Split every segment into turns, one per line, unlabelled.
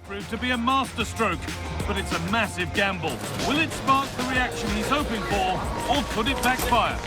Proved to be a masterstroke, but it's a massive gamble. Will it spark the reaction he's hoping for, or could it backfire?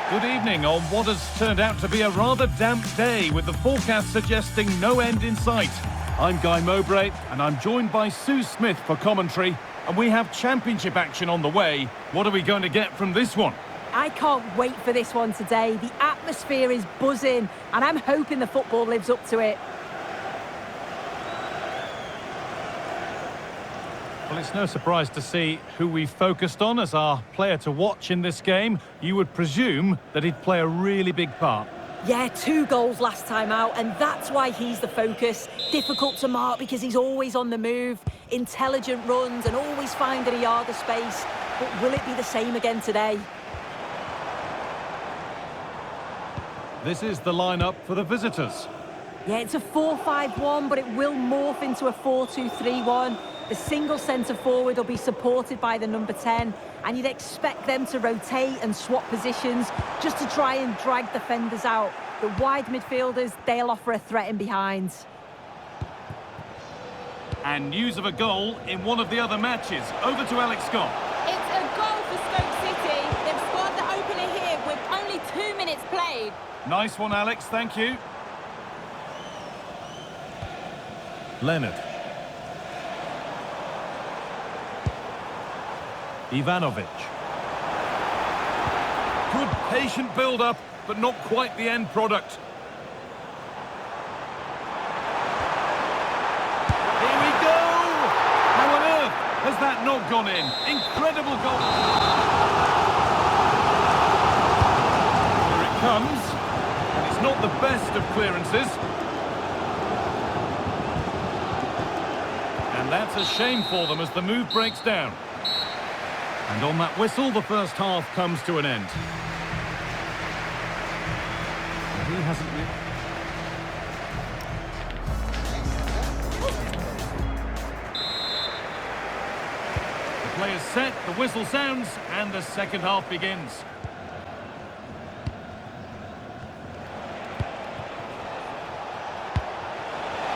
Good evening on what has turned out to be a rather damp day, with the forecast suggesting no end in sight. I'm Guy Mowbray and I'm joined by Sue Smith for commentary, and we have championship action on the way. What are we going to get from this one?
I can't wait for this one today. The atmosphere is buzzing and I'm hoping the football lives up to it.
Well, it's no surprise to see who we focused on as our player to watch in this game. You would presume that he'd play a really big part.
Yeah, 2 goals last time out, and that's why he's the focus. Difficult to mark because he's always on the move, intelligent runs and always finding a yard of space. But will it be the same again today?
This is the lineup for the visitors.
Yeah, it's a 4-5-1, but it will morph into a 4-2-3-1. The single centre-forward will be supported by the number 10, and you'd expect them to rotate and swap positions just to try and drag defenders out. The wide midfielders, they'll offer a threat in behind.
And news of a goal in one of the other matches. Over to Alex Scott.
It's a goal for Stoke City. They've scored the opener here with only 2 minutes played.
Nice one, Alex, thank you. Leonard. Ivanovic. Good patient build-up, but not quite the end product. Here we go! How on earth has that not gone in? Incredible goal! Here it comes, and it's not the best of clearances. And that's a shame for them as the move breaks down. And on that whistle, the first half comes to an end. And he hasn't... The play is set, the whistle sounds, and the second half begins.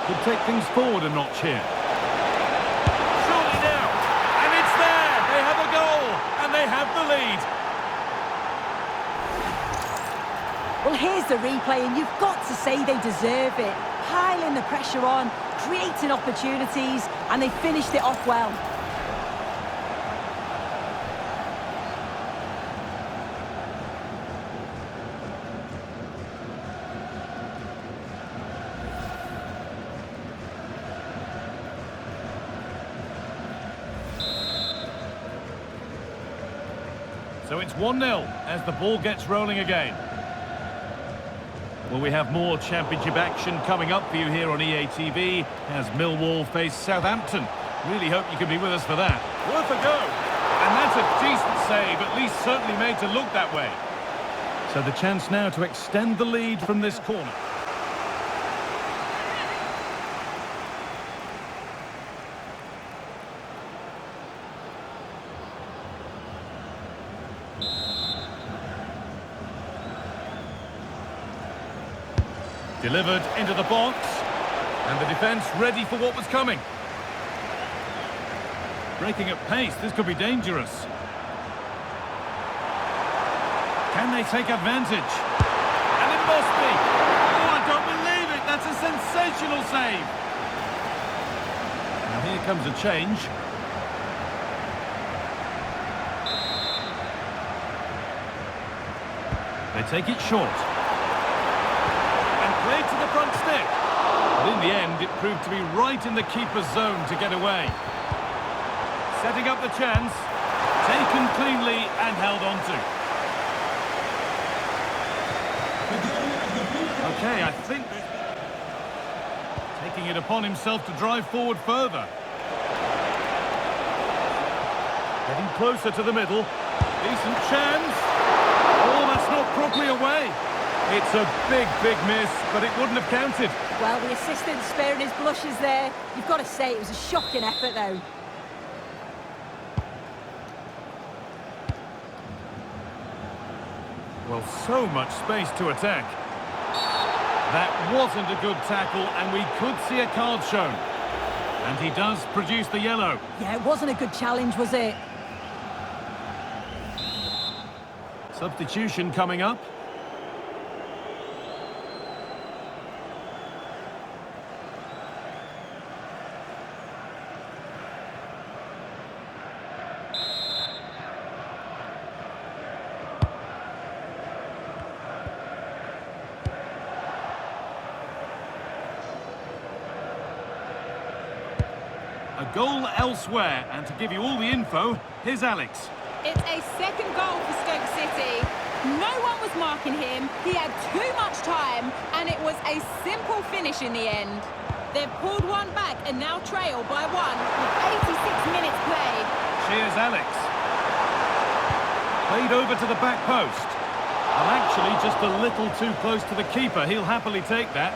Could take things forward a notch here. They have the lead.
Well, here's the replay, and you've got to say they deserve it. Piling the pressure on, creating opportunities, and they finished it off well.
So it's 1-0 as the ball gets rolling again. Well, we have more championship action coming up for you here on EA TV as Millwall face Southampton. Really hope you can be with us for that. Worth a go. And that's a decent save, at least certainly made to look that way. So the chance now to extend the lead from this corner. Delivered into the box, and the defence ready for what was coming. Breaking at pace, this could be dangerous. Can they take advantage? And it must be! Oh, I don't believe it! That's a sensational save! Now here comes a change. They take it short. Played to the front stick. But in the end, it proved to be right in the keeper's zone to get away. Setting up the chance. Taken cleanly and held on to. Okay, I think... Taking it upon himself to drive forward further. Getting closer to the middle. Decent chance. properly away. It's a big, big miss, but it wouldn't have counted.
Well, the assistant's sparing his blushes there. You've got to say it was a shocking effort, though.
Well, so much space to attack. That wasn't a good tackle, and we could see a card shown. And he does produce the yellow.
Yeah, it wasn't a good challenge, was it?
Substitution coming up. A goal elsewhere, and to give you all the info, here's Alex.
It's a second goal for Stoke City. No one was marking him, he had too much time, and it was a simple finish in the end. They've pulled one back and now trail by one with 86 minutes played.
Cheers, Alex. Played over to the back post. Well, actually, just a little too close to the keeper. He'll happily take that.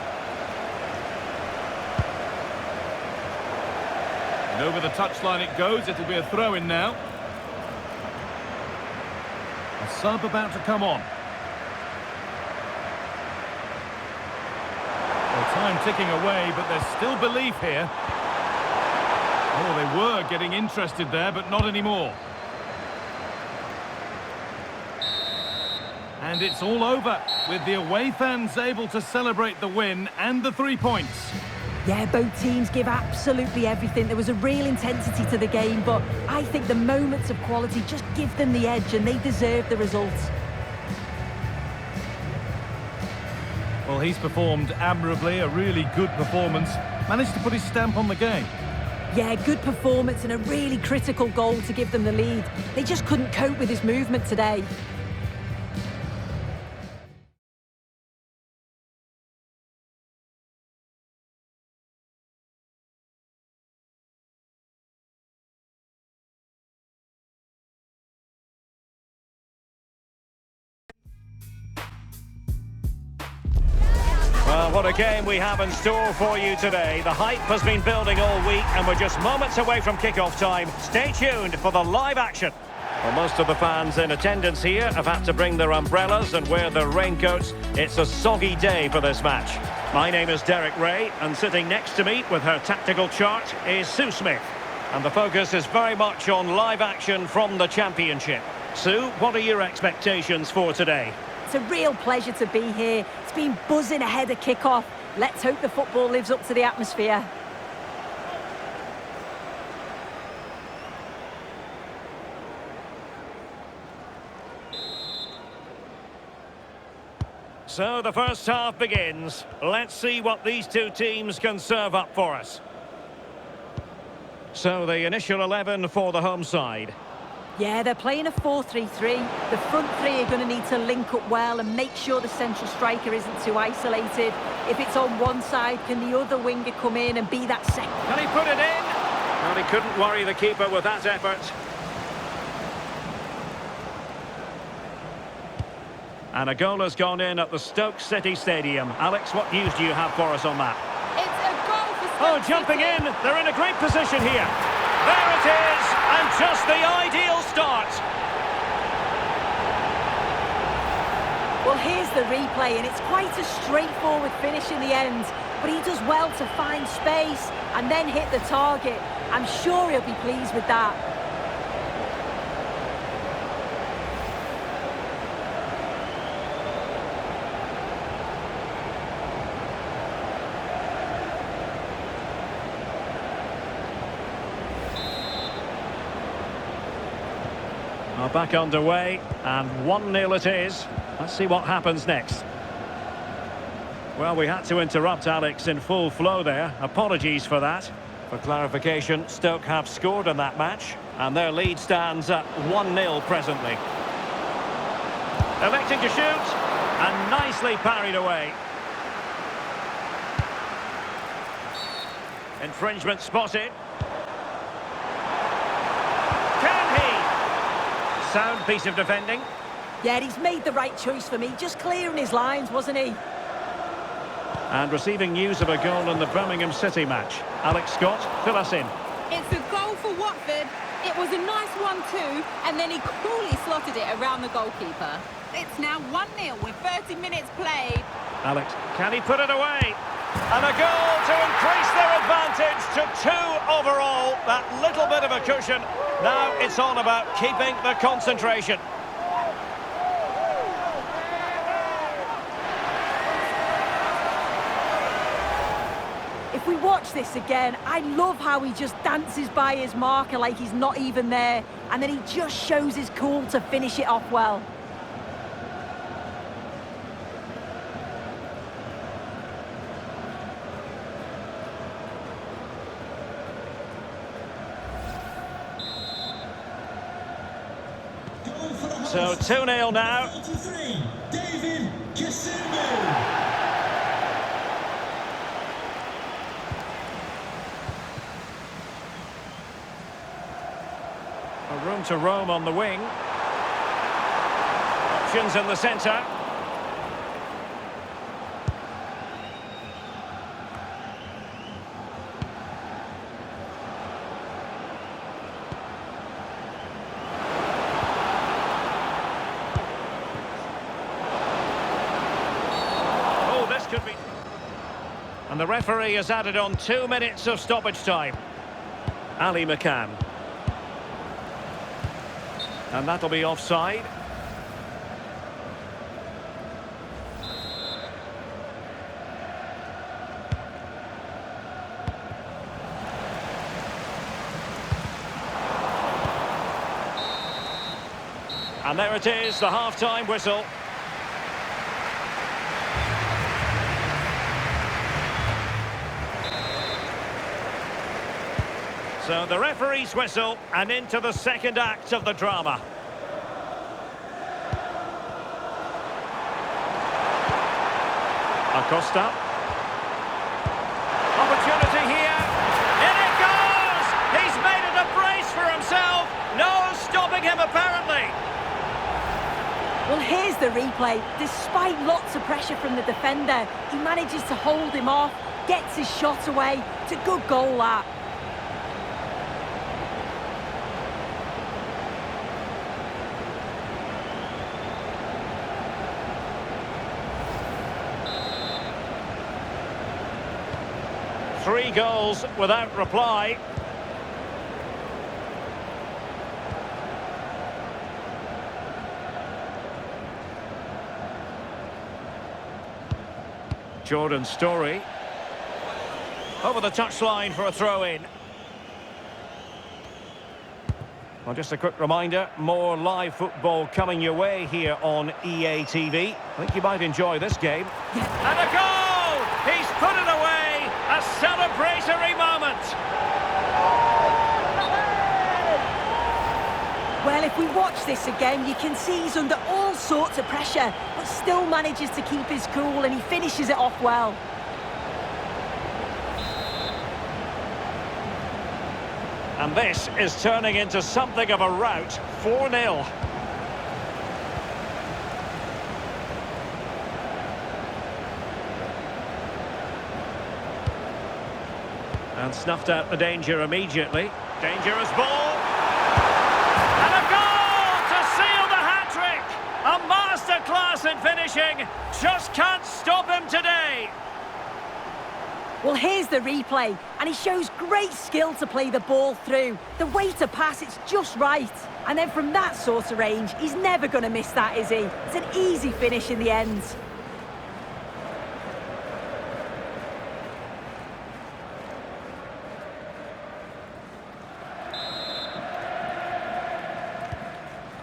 And over the touchline it goes. It'll be a throw-in now. A sub about to come on. Well, time ticking away, but there's still belief here. Oh, they were getting interested there, but not anymore. And it's all over, with the away fans able to celebrate the win and the 3 points.
Yeah, both teams give absolutely everything. There was a real intensity to the game, but I think the moments of quality just give them the edge, and they deserve the results.
Well, he's performed admirably, a really good performance. Managed to put his stamp on the game.
Yeah, good performance and a really critical goal to give them the lead. They just couldn't cope with his movement today.
Well, what a game we have in store for you today. The hype has been building all week and we're just moments away from kick-off time. Stay tuned for the live action. Well, most of the fans in attendance here have had to bring their umbrellas and wear their raincoats. It's a soggy day for this match. My name is Derek Ray, and sitting next to me with her tactical chart is Sue Smith. And the focus is very much on live action from the Championship. Sue, what are your expectations for today?
It's a real pleasure to be here. It's been buzzing ahead of kick-off. Let's hope the football lives up to the atmosphere.
So the first half begins. Let's see what these two teams can serve up for us. So the initial 11 for the home side.
Yeah, they're playing a 4-3-3. The front three are going to need to link up well and make sure the central striker isn't too isolated. If it's on one side, can the other winger come in and be that second?
Can he put it in? Well, he couldn't worry the keeper with that effort. And a goal has gone in at the Stoke City Stadium. Alex, what news do you have for us on that?
It's a goal for Stoke
Oh, jumping
City.
in. They're in a great position here. There it is, and just the ideal start.
Well, here's the replay, and it's quite a straightforward finish in the end. But he does well to find space and then hit the target. I'm sure he'll be pleased with that.
Back underway, and 1-0 it is. Let's see what happens next. Well, we had to interrupt Alex in full flow there. Apologies for that. For clarification, Stoke have scored in that match, and their lead stands at 1-0 presently. Electing to shoot, and nicely parried away. Infringement spotted. Can he? Sound piece of defending.
Yeah, he's made the right choice for me. Just clearing his lines, wasn't he?
And receiving news of a goal in the Birmingham City match. Alex Scott, fill us in.
It's a goal for Watford. It was a nice 1-2, and then he coolly slotted it around the goalkeeper. It's now 1-0 with 30 minutes played.
Alex, can he put it away? And a goal to increase their advantage to 2 overall. That little bit of a cushion. Now it's all about keeping the concentration.
If we watch this again, I love how he just dances by his marker like he's not even there, and then he just shows his cool to finish it off well.
So 2-0 now. A room to roam on the wing. Options in the centre. Oh, this could be... And the referee has added on 2 minutes of stoppage time. Ali McCann. And that'll be offside. And there it is, the half-time whistle. So the referee's whistle, and into the second act of the drama. Acosta. Opportunity here. In it goes! He's made it a brace for himself. No stopping him, apparently.
Well, here's the replay. Despite lots of pressure from the defender, he manages to hold him off, gets his shot away. It's a good goal, that.
Three goals without reply. Jordan Story. Over the touchline for a throw-in. Well, just a quick reminder, more live football coming your way here on EA TV. I think you might enjoy this game. And a goal! He's put it away! A celebratory moment!
Well, if we watch this again, you can see he's under all sorts of pressure, but still manages to keep his cool, and he finishes it off well.
And this is turning into something of a rout, 4-0. And snuffed out the danger immediately. Dangerous ball. And a goal to seal the hat-trick! A masterclass in finishing. Just can't stop him today.
Well, here's the replay, and he shows great skill to play the ball through. The way to pass, it's just right. And then from that sort of range, he's never going to miss that, is he? It's an easy finish in the end.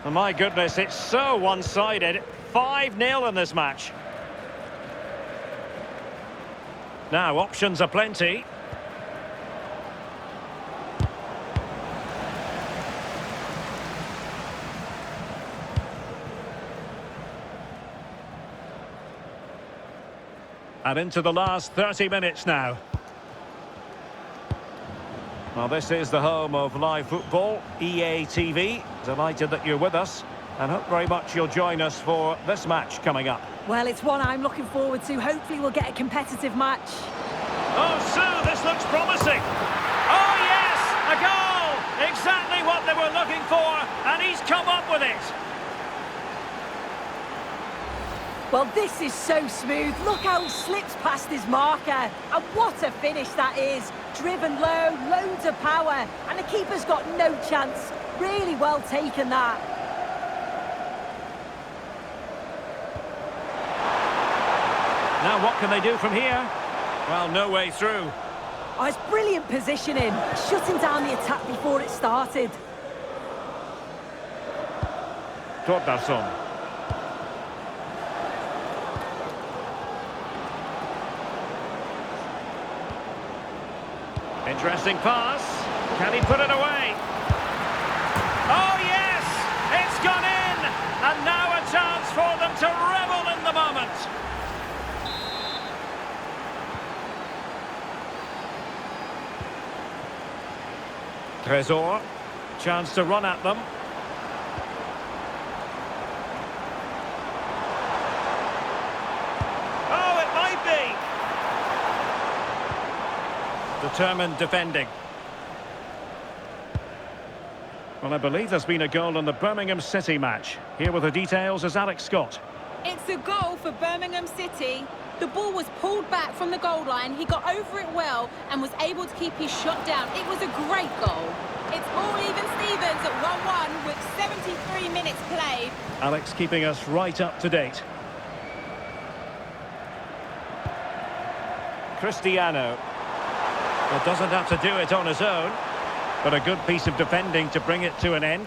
Oh, my goodness, it's so one-sided. 5-0 in this match. Now, options are plenty. And into the last 30 minutes now. Well, this is the home of live football, EA TV. Delighted that you're with us. And hope very much you'll join us for this match coming up.
Well, it's one I'm looking forward to. Hopefully we'll get a competitive match.
Oh, Sue, this looks promising. Oh, yes, a goal! Exactly what they were looking for, and he's come up with it.
Well, this is so smooth. Look how he slips past his marker. And what a finish that is. Driven low, loads of power, and the keeper's got no chance. Really well taken, that.
Now what can they do from here? Well, no way through.
Oh, it's brilliant positioning. Shutting down the attack before it started.
Tordarsson. Interesting pass. Can he put it away? Oh, yes! It's gone in! And now a chance for them to revel in the moment. Trésor. Chance to run at them. Oh, it might be! Determined defending. Well, I believe there's been a goal in the Birmingham City match. Here with the details is Alex Scott.
It's a goal for Birmingham City. The ball was pulled back from the goal line. He got over it well and was able to keep his shot down. It was a great goal. It's all even Stevens at 1-1 with 73 minutes played.
Alex keeping us right up to date. Cristiano. Well, doesn't have to do it on his own, but a good piece of defending to bring it to an end.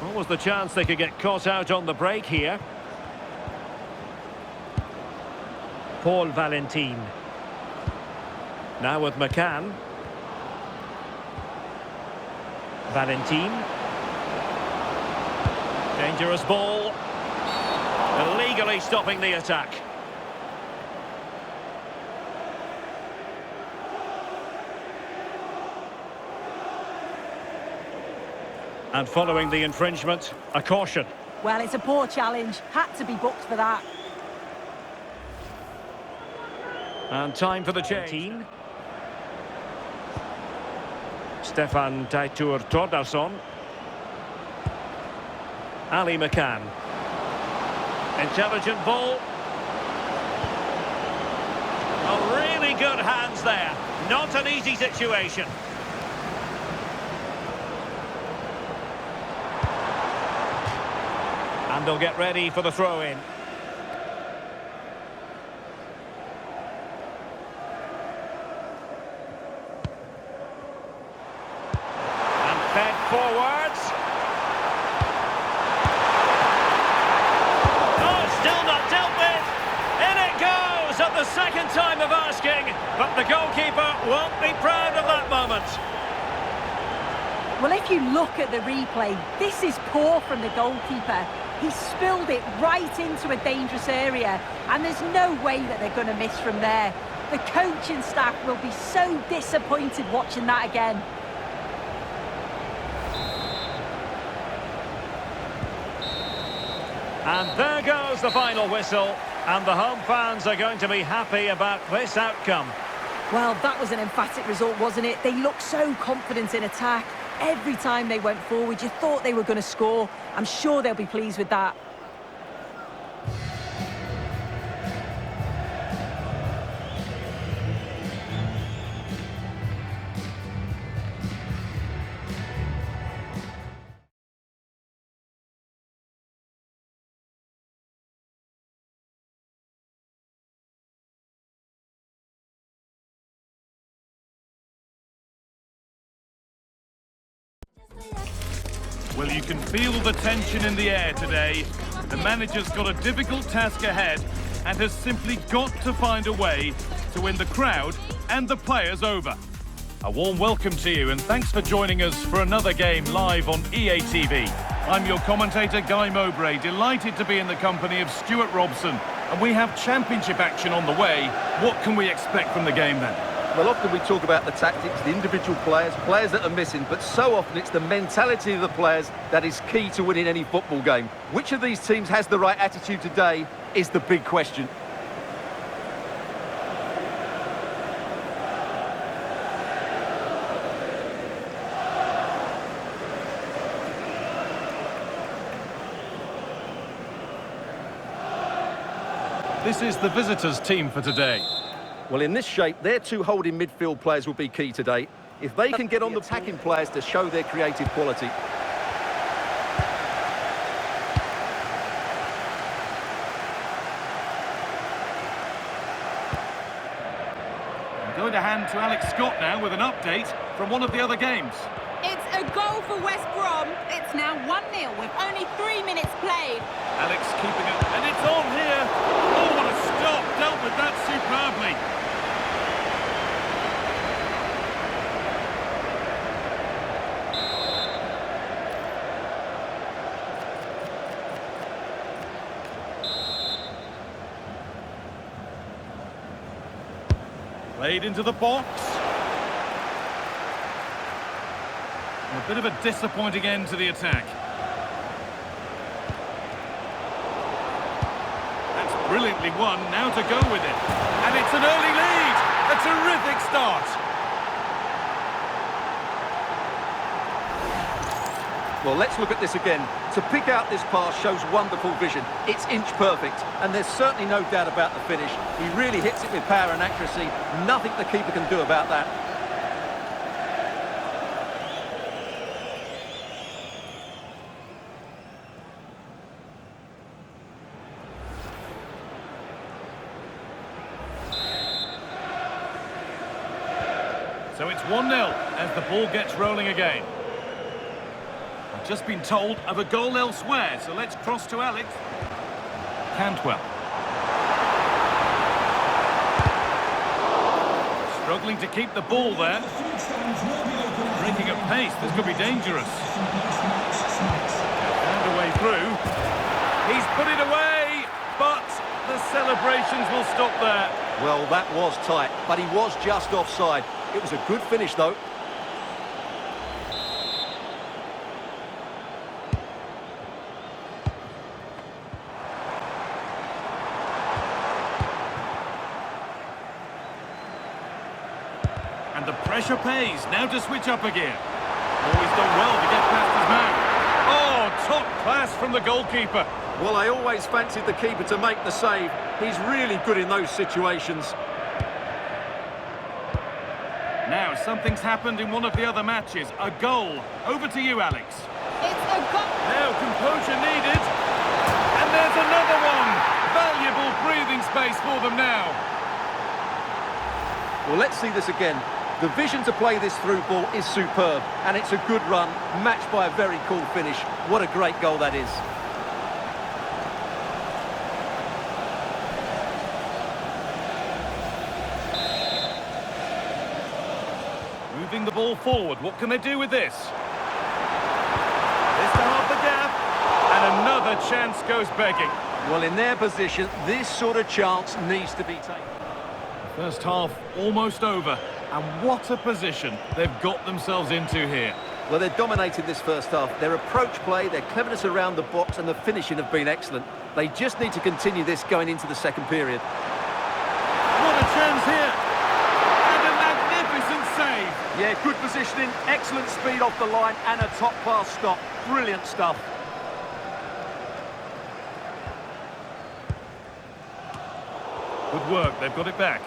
What was the chance they could get caught out on the break here? Paul Valentin. Now with McCann. Valentin. Dangerous ball. Illegally stopping the attack. And following the infringement, a caution.
Well, it's a poor challenge. Had to be booked for that.
And time for the change. Stefan Teitur Tordarsson. Ali McCann. Intelligent ball. Oh, really good hands there. Not an easy situation. And they'll get ready for the throw-in. And fed forwards. Oh, still not dealt with. In it goes at the second time of asking. But the goalkeeper won't be proud of that moment.
Well, if you look at the replay, this is poor from the goalkeeper. He spilled it right into a dangerous area, and there's no way that they're going to miss from there. The coaching staff will be so disappointed watching that again.
And there goes the final whistle, and the home fans are going to be happy about this outcome.
Well, that was an emphatic result, wasn't it? They looked so confident in attack. Every time they went forward, you thought they were going to score. I'm sure they'll be pleased with that.
Well, you can feel the tension in the air today. The manager's got a difficult task ahead and has simply got to find a way to win the crowd and the players over. A warm welcome to you and thanks for joining us for another game live on EA TV. I'm your commentator, Guy Mowbray, delighted to be in the company of Stuart Robson. And we have championship action on the way. What can we expect from the game then?
Well, often we talk about the tactics, the individual players that are missing, but so often it's the mentality of the players that is key to winning any football game. Which of these teams has the right attitude today is the big question.
This is the visitors' team for today.
Well, in this shape, their two holding midfield players will be key today. If they can get on the attacking players to show their creative quality.
I'm going to hand to Alex Scott now with an update from one of the other games.
It's a goal for West Brom. It's now 1-0 with only 3 minutes played.
Alex keeping it, and it's on here. Oh, what a stop. Dealt with that superbly. Played into the box. A bit of a disappointing end to the attack. That's brilliantly won, now to go with it. And it's an early lead! A terrific start!
Well, let's look at this again. To pick out this pass shows wonderful vision. It's inch perfect, and there's certainly no doubt about the finish. He really hits it with power and accuracy. Nothing the keeper can do about that.
So it's 1-0 as the ball gets rolling again. I've just been told of a goal elsewhere, so let's cross to Alex. Cantwell. Struggling to keep the ball there. Breaking at pace, this could be dangerous. Found a way through. He's put it away, but the celebrations will stop there.
Well, that was tight, but he was just offside. It was a good finish, though.
And the pressure pays. Now to switch up again. Always done well to get past his man. Oh, top class from the goalkeeper.
Well, I always fancied the keeper to make the save. He's really good in those situations.
Now, something's happened in one of the other matches. A goal. Over to you, Alex.
It's a goal.
Now, composure needed. And there's another one. Valuable breathing space for them now.
Well, let's see this again. The vision to play this through ball is superb, and it's a good run, matched by a very cool finish. What a great goal that is.
Moving the ball forward. What can they do with this? This to half the gap. And another chance goes begging.
Well, in their position, this sort of chance needs to be taken.
First half almost over. And what a position they've got themselves into here.
Well, they've dominated this first half. Their approach play, their cleverness around the box and the finishing have been excellent. They just need to continue this going into the second period.
What a chance here. And a magnificent save.
Yeah, good positioning, excellent speed off the line and a top-class stop. Brilliant stuff.
Good work, they've got it back.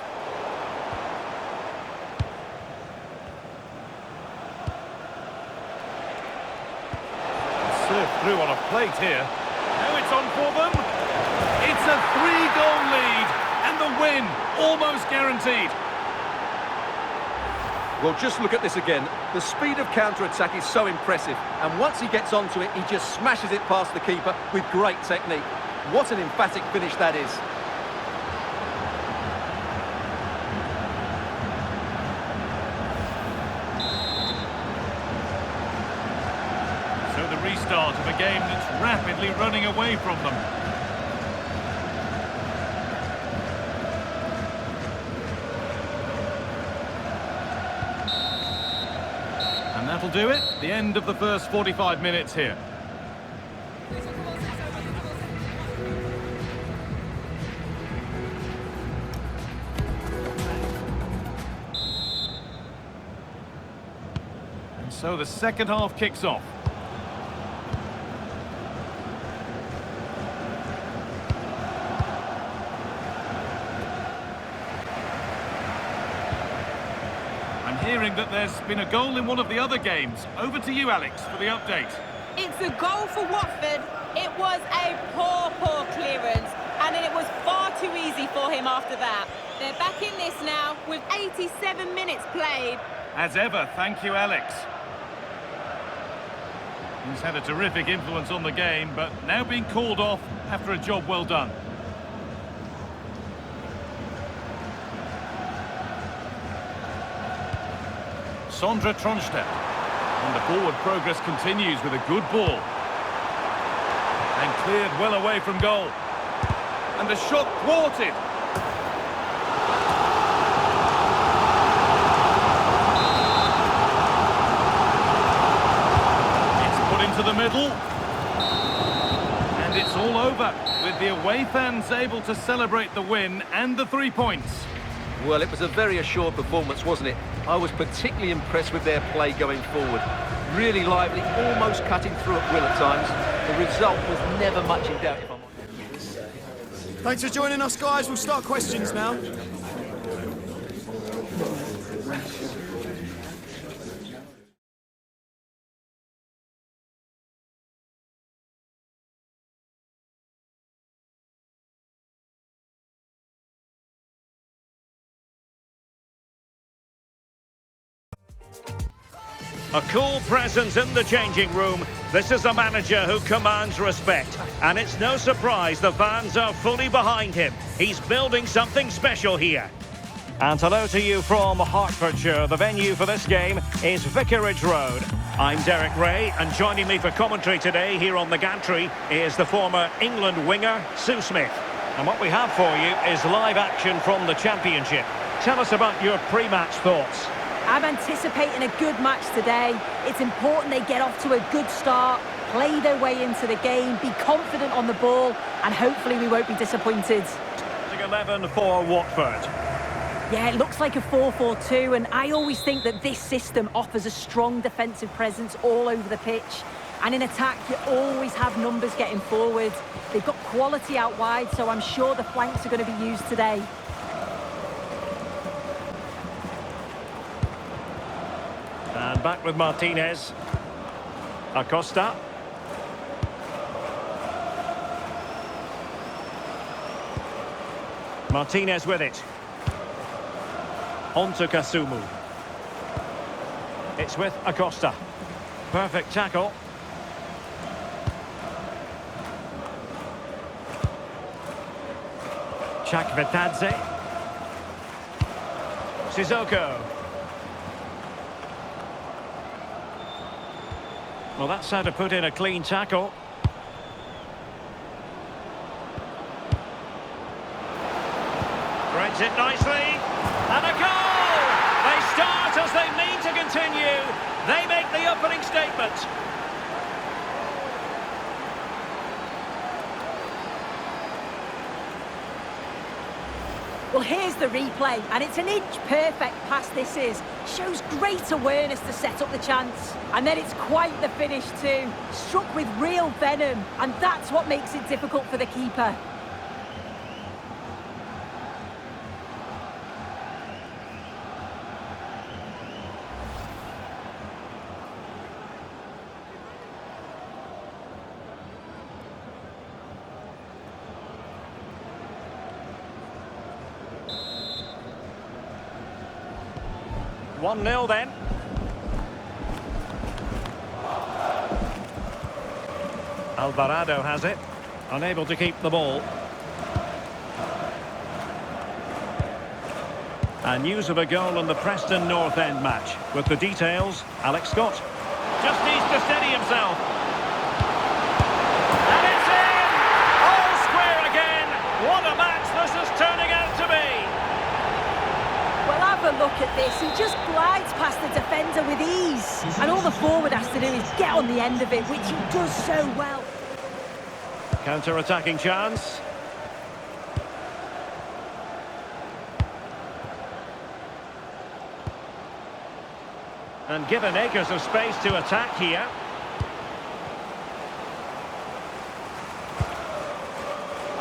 Served through on a plate here. Now it's on for them. It's a 3-goal lead and the win almost guaranteed.
Well, just look at this again. The speed of counter-attack is so impressive, and once he gets onto it, he just smashes it past the keeper with great technique. What an emphatic finish that is.
So the restart of a game that's rapidly running away from them. that'll do it. The end of the first 45 minutes here. And so the second half kicks off. Hearing that there's been a goal in one of the other games. Over to you, Alex, for the update.
It's a goal for Watford. It was a poor clearance, and then it was far too easy for him after that. They're back in this now with 87 minutes played.
As ever, thank you, Alex. He's had a terrific influence on the game, but now being called off after a job well done. Sondre Tronstedt. And the forward progress continues with a good ball. And cleared well away from goal. And the shot thwarted. It's put into the middle. And it's all over, with the away fans able to celebrate the win and the 3 points.
Well, it was a very assured performance, wasn't it? I was particularly impressed with their play going forward. Really lively, almost cutting through at will at times. The result was never much in doubt, if I'm honest.
Thanks for joining us, guys. We'll start questions now.
A cool presence in the changing room. This is a manager who commands respect. And it's no surprise the fans are fully behind him. He's building something special here. And hello to you from Hertfordshire. The venue for this game is Vicarage Road. I'm Derek Ray, and joining me for commentary today here on the gantry is the former England winger, Sue Smith. And what we have for you is live action from the Championship. Tell us about your pre-match thoughts.
I'm anticipating a good match today. It's important they get off to a good start, play their way into the game, be confident on the ball, and hopefully we won't be disappointed.
11 for Watford.
Yeah, it looks like a 4-4-2, and I always think that this system offers a strong defensive presence all over the pitch. And in attack, you always have numbers getting forward. They've got quality out wide, so I'm sure the flanks are going to be used today.
And back with Martinez. Acosta. Martinez with it. On to Kasumu. It's with Acosta. Perfect tackle. Chakvetadze. Sissoko. Well, that's how to put in a clean tackle. Threads it nicely. And a goal! They start as they mean to continue. They make the opening statement.
Well, here's the replay, and it's an inch-perfect pass this is. Shows great awareness to set up the chance. And then it's quite the finish too. Struck with real venom, and that's what makes it difficult for the keeper.
One 0 then. Alvarado has it. Unable to keep the ball. And news of a goal in the Preston North End match. With the details, Alex Scott. Just needs to steady himself. And it's in! All square again! What a match this is turning out to be!
Well, have a look at this. He just glides past the defender with ease. And all the the forward has to do is get on the end of it, which he does so well.
Counter-attacking chance. And given acres of space to attack here.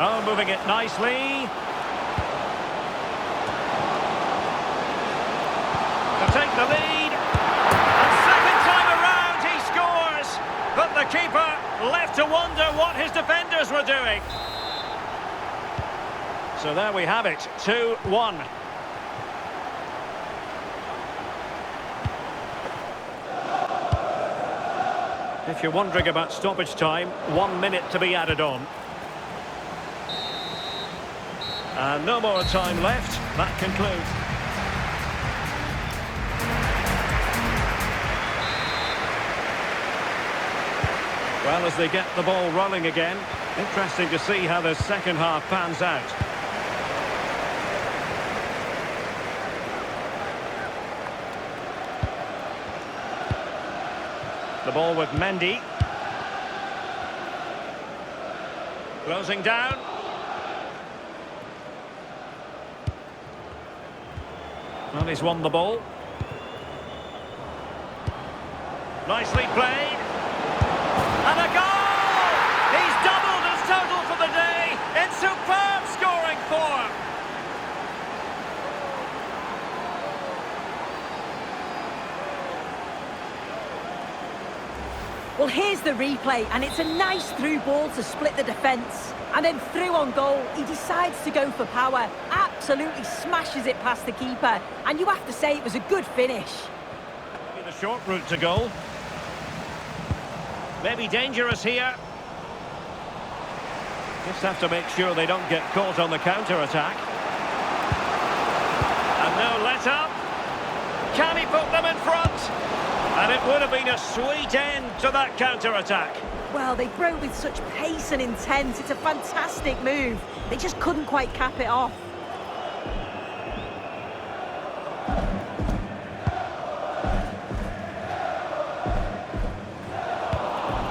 Oh, moving it nicely. To take the lead. And second time around he scores. But the keeper left to wonder what his defenders were doing. So there we have it, 2-1. If you're wondering about stoppage time, 1 minute to be added on. And no more time left. That concludes. Well, as they get the ball rolling again, interesting to see how the second half pans out. The ball with Mendy. Closing down. Well, he's won the ball. Nicely played. And a goal! He's doubled his total for the day in superb scoring form.
Well, here's the replay, and it's a nice through ball to split the defence. And then through on goal, he decides to go for power. Absolutely smashes it past the keeper. And you have to say it was a good finish.
The short route to goal. Maybe dangerous here. Just have to make sure they don't get caught on the counter-attack. And no let-up. Can he put them in front? And it would have been a sweet end to that counter-attack.
Well, they broke with such pace and intent. It's a fantastic move. They just couldn't quite cap it off.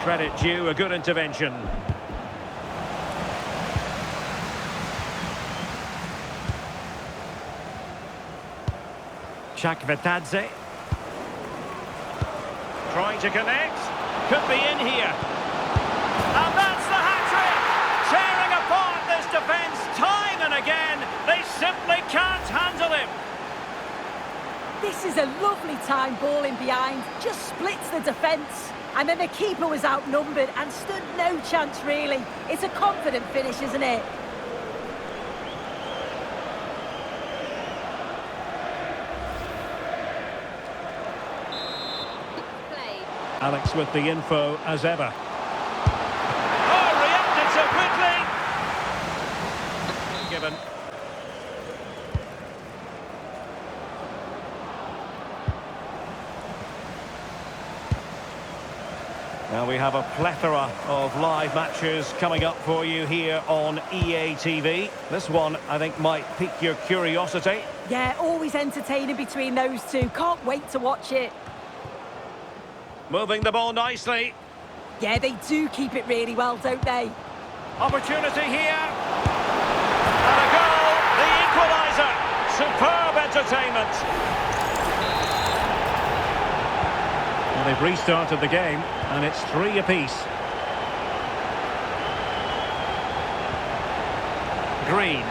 Credit due, a good intervention. Chakvetadze. Trying to connect. Could be in here. And that's the hat-trick! Tearing apart this defence time and again. They simply can't handle him.
This is a lovely time ball in behind. Just splits the defence. And then the keeper was outnumbered and stood no chance, really. It's a confident finish, isn't it?
Alex with the info as ever. Oh, reacted so quickly! Given. Now we have a plethora of live matches coming up for you here on EA TV. This one, I think, might pique your curiosity.
Yeah, always entertaining between those two. Can't wait to watch it.
Moving the ball nicely.
Yeah, they do keep it really well, don't they?
Opportunity here. And a goal, the equaliser. Superb entertainment. Well, they've restarted the game, and it's 3 apiece. Green.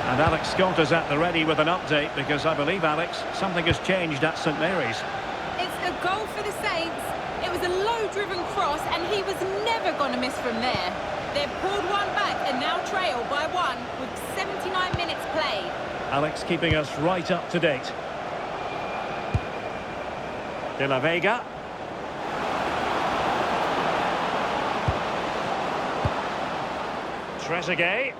And Alex Scott is at the ready with an update, because I believe, Alex, something has changed at St Mary's.
It's a goal for the Saints. It was a low-driven cross, and he was never going to miss from there. They've pulled one back and now trail by 1 with 79 minutes played.
Alex keeping us right up to date. De La Vega. Trezeguet.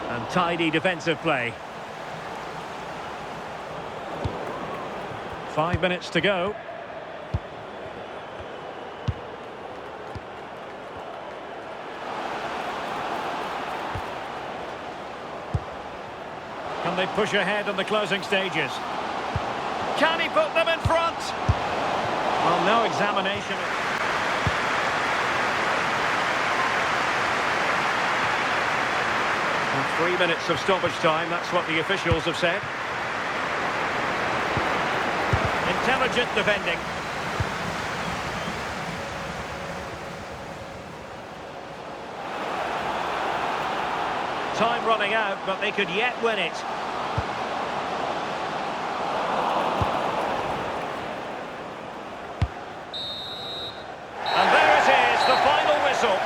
And tidy defensive play. 5 minutes to go. And they push ahead in the closing stages. Can he put them in front? Well, no examination. And 3 minutes of stoppage time, that's what the officials have said. Intelligent defending. Time running out, but they could yet win it. And there it is, the final whistle.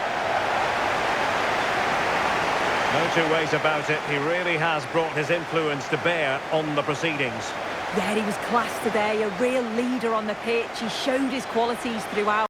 No two ways about it, he really has brought his influence to bear on the proceedings.
Yeah, he was class today, a real leader on the pitch. He showed his qualities throughout.